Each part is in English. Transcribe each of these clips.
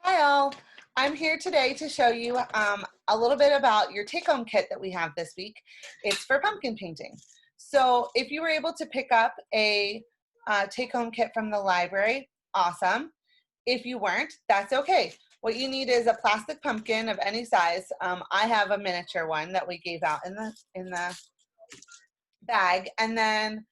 Hi all, I'm here today to show you a little bit about your take-home kit that we have this week. It's for pumpkin painting. So if you were able to pick up a take-home kit from the library, awesome. If you weren't, that's okay. What you need is a plastic pumpkin of any size. I have a miniature one that we gave out in the bag, and then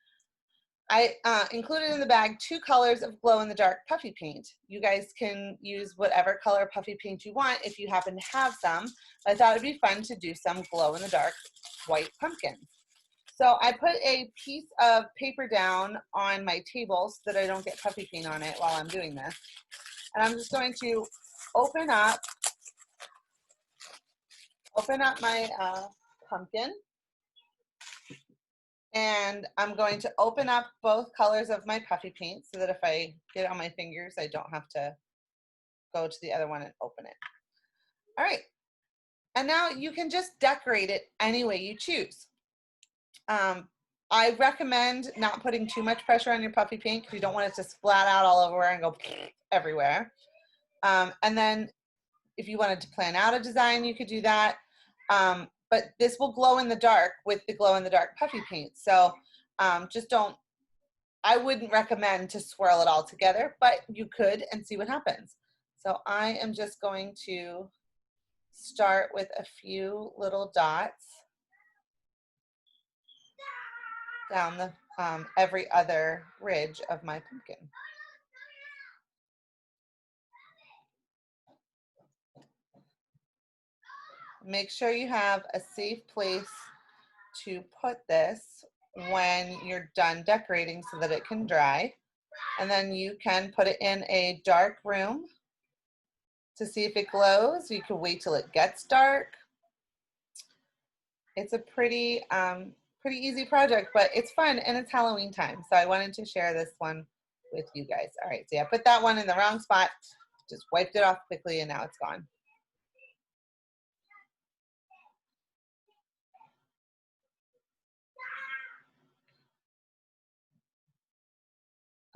I included in the bag 2 colors of glow-in-the-dark puffy paint. You guys can use whatever color puffy paint you want if you happen to have some. But I thought it'd be fun to do some glow-in-the-dark white pumpkins. So I put a piece of paper down on my table so that I don't get puffy paint on it while I'm doing this. And I'm just going to open up my pumpkin. And I'm going to open up both colors of my puffy paint so that if I get it on my fingers, I don't have to go to the other one and open it. All right. And now you can just decorate it any way you choose. I recommend not putting too much pressure on your puffy paint because you don't want it to splat out all over and go everywhere. And then if you wanted to plan out a design, you could do that. But this will glow in the dark with the glow in the dark puffy paint. So just don't, I wouldn't recommend to swirl it all together, but you could and see what happens. So I am just going to start with a few little dots down the every other ridge of my pumpkin. Make sure you have a safe place to put this when you're done decorating so that it can dry. And then you can put it in a dark room to see if it glows. You can wait till it gets dark. It's a pretty easy project, but it's fun and it's Halloween time. So I wanted to share this one with you guys. All right, so yeah, I put that one in the wrong spot, just wiped it off quickly and now it's gone.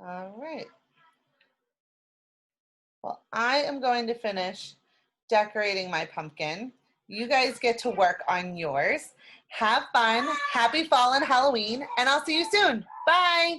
All right. Well, I am going to finish decorating my pumpkin. You guys get to work on yours. Have fun. Happy fall and Halloween, and I'll see you soon. Bye.